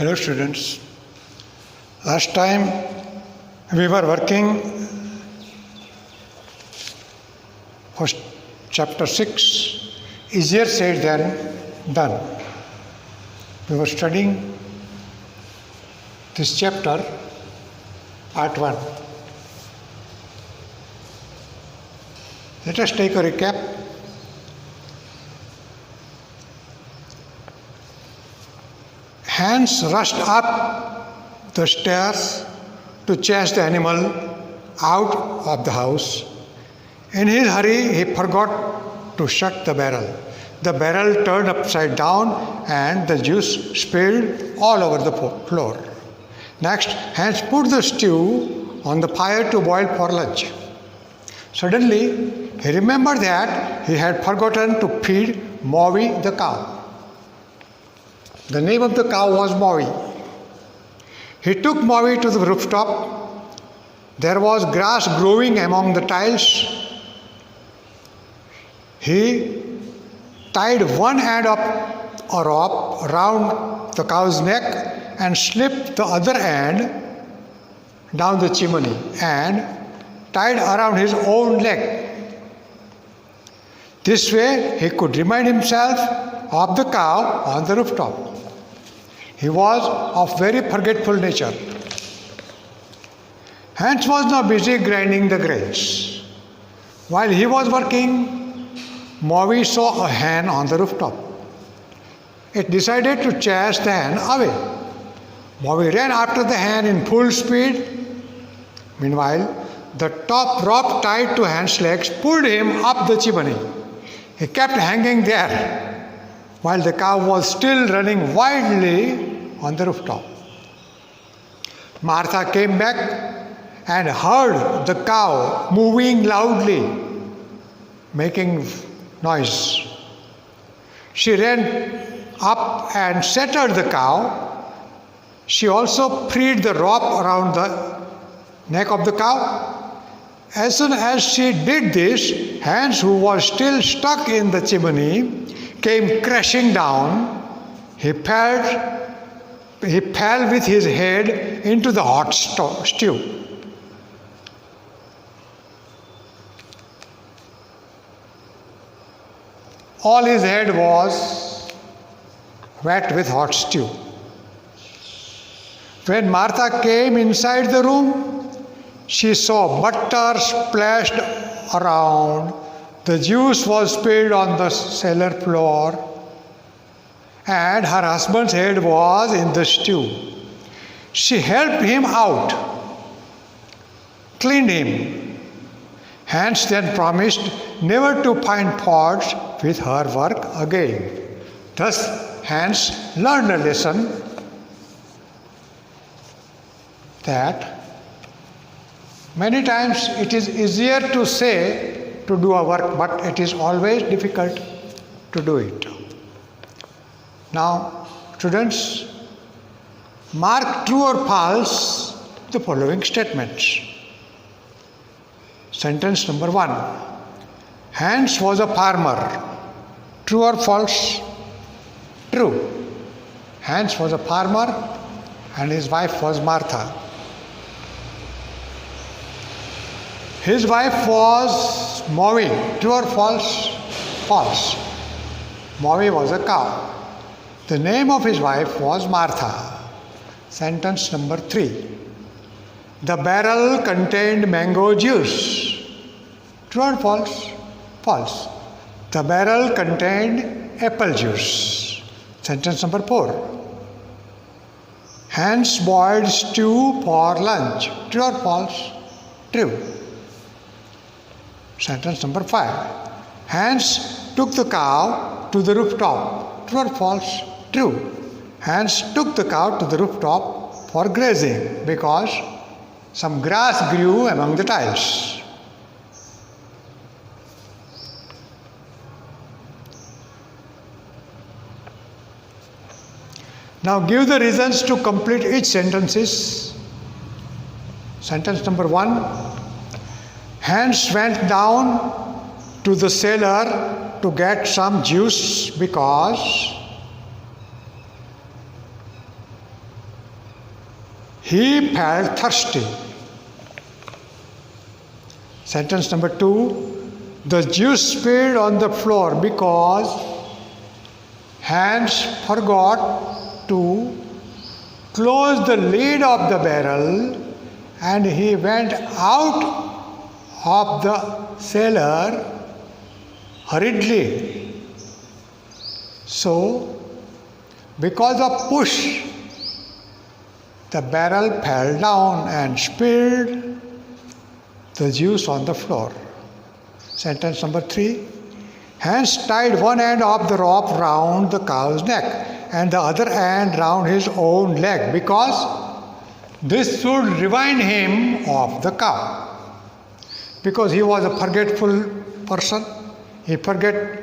Hello students. Last time we were working for chapter 6, easier said than done. We were studying this chapter, part 1. Let us take a recap. Hans rushed up the stairs to chase the animal out of the house. In his hurry, he forgot to shut the barrel. The barrel turned upside down and the juice spilled all over the floor. Next, Hans put the stew on the fire to boil for lunch. Suddenly, he remembered that he had forgotten to feed Maui the cow. The name of the cow was Maui. He took Maui to the rooftop. There was grass growing among the tiles. He tied one end of a rope around the cow's neck and slipped the other end down the chimney and tied around his own leg. This way he could remind himself of the cow on the rooftop. He was of very forgetful nature. Hans was now busy grinding the grains. While he was working, Maui saw a hen on the rooftop. It decided to chase the hen away. Maui ran after the hen in full speed. Meanwhile, the top rope tied to Hans' legs pulled him up the chimney. He kept hanging there while the cow was still running wildly on the rooftop. Martha came back and heard the cow moving loudly, making noise. She ran up and settled the cow. She also freed the rope around the neck of the cow. As soon as she did this, Hans, who was still stuck in the chimney, came crashing down. He fell with his head into the hot stew. All his head was wet with hot stew. When Martha came inside the room, she saw butter splashed around. The juice was spilled on the cellar floor, and her husband's head was in the stew. She helped him out, cleaned him. Hans then promised never to find faults with her work again. Thus, Hans learned a lesson that many times it is easier to say to do a work, but it is always difficult to do it. Now, students, mark true or false the following statements. Sentence number 1. Hans was a farmer. True or false? True. Hans was a farmer and his wife was Martha. His wife was Maui. True or false? False. Maui was a cow. The name of his wife was Martha. Sentence number 3. The barrel contained mango juice. True or false? False. The barrel contained apple juice. Sentence number 4. Hans boiled stew for lunch. True or false? True. Sentence number 5. Hans took the cow to the rooftop. True or false? True. Hans took the cow to the rooftop for grazing because some grass grew among the tiles. Now give the reasons to complete each sentences. Sentence number 1. Hans went down to the cellar to get some juice because he felt thirsty. Sentence number 2. The juice spilled on the floor because Hans forgot to close the lid of the barrel and he went out of the cellar hurriedly. So, because of push, the barrel fell down and spilled the juice on the floor. Sentence number 3. Hans tied one end of the rope round the cow's neck and the other end round his own leg because this should remind him of the cow. Because he was a forgetful person, he forget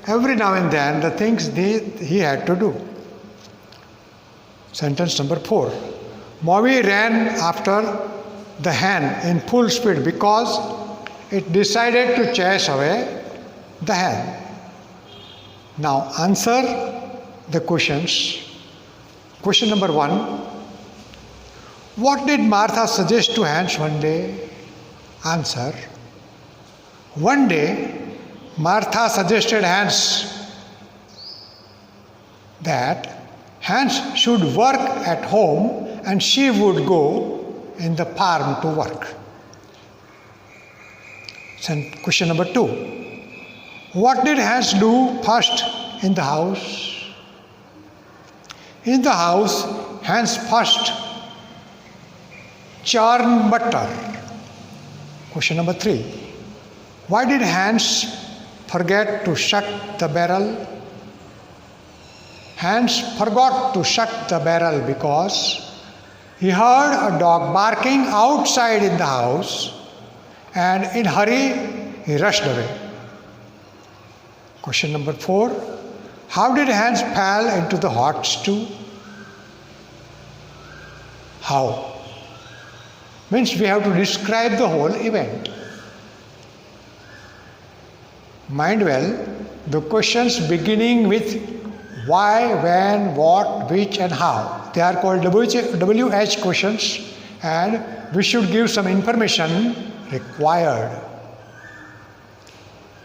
every now and then the things he had to do. Sentence number 4. Maui ran after the hen in full speed because it decided to chase away the hen. Now answer the questions. Question number 1. What did Martha suggest to Hans one day? Answer. One day, Martha suggested Hans that Hans should work at home and she would go in the farm to work. Question number 2. What did Hans do first in the house? In the house, Hans first churned butter. Question number 3. Why did Hans forget to shut the barrel? Hans forgot to shut the barrel because he heard a dog barking outside in the house and in a hurry he rushed away. Question number 4. How did Hans fall into the hot stew? How? Means we have to describe the whole event. Mind well, the questions beginning with why, when, what, which and how. They are called WH questions and we should give some information required.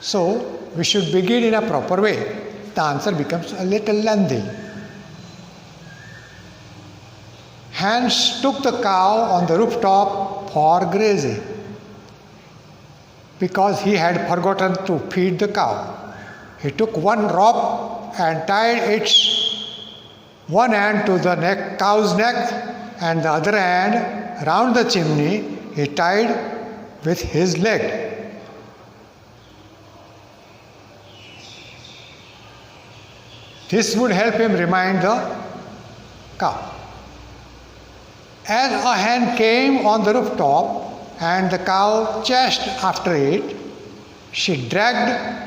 So, we should begin in a proper way. The answer becomes a little lengthy. Hans took the cow on the rooftop for grazing because he had forgotten to feed the cow. He took one rope and tied its one end to the cow's neck and the other end round the chimney he tied with his leg. This would help him remind the cow. As a hen came on the rooftop and the cow chased after it, she dragged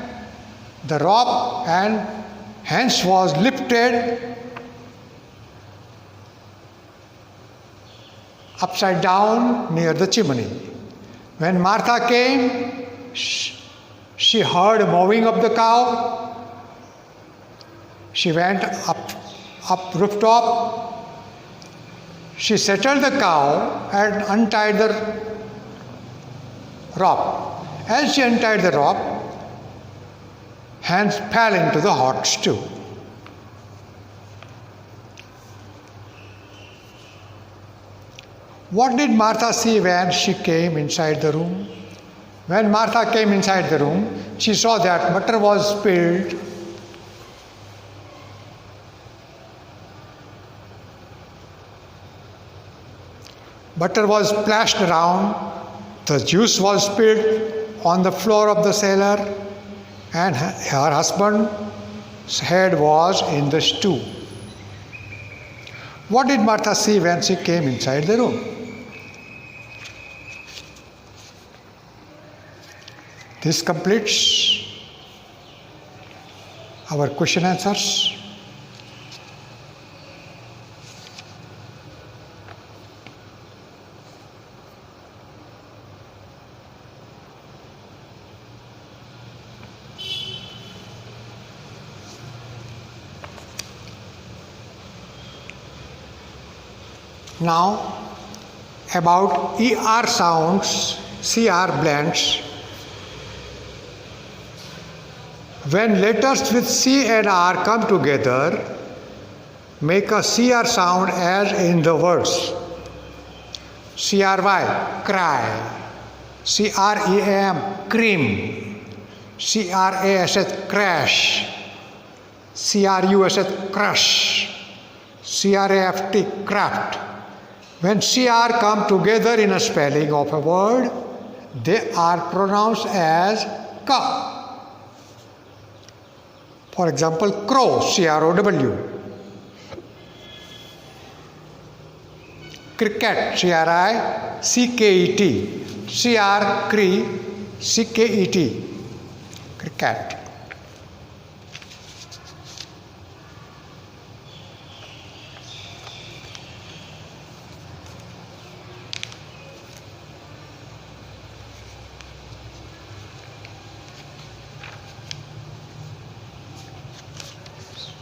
the rope and Hans was lifted upside down near the chimney. When Martha came, she heard mowing of the cow. She went up rooftop. She settled the cow and untied the rope. As she untied the rope, Hans fell into the hot stew. What did Martha see when she came inside the room? When Martha came inside the room, she saw that butter was spilled. Butter was splashed around, the juice was spilled on the floor of the cellar, and her husband's head was in the stew. What did Martha see when she came inside the room? This completes our question answers. Now, about ER sounds, CR blends. When letters with C and R come together, make a CR sound as in the words. CRY, cry. CREAM, cream. CRASH, crash. CRUSH, crush. CRAFT, craft. When CR come together in a spelling of a word, they are pronounced as ka. For example, crow, CROW. Cricket, CRICKET. CRCRECKET. Cricket.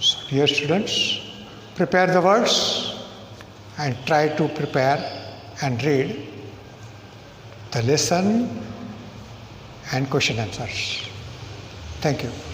So, dear students, prepare the words and try to prepare and read the lesson and question answers. Thank you.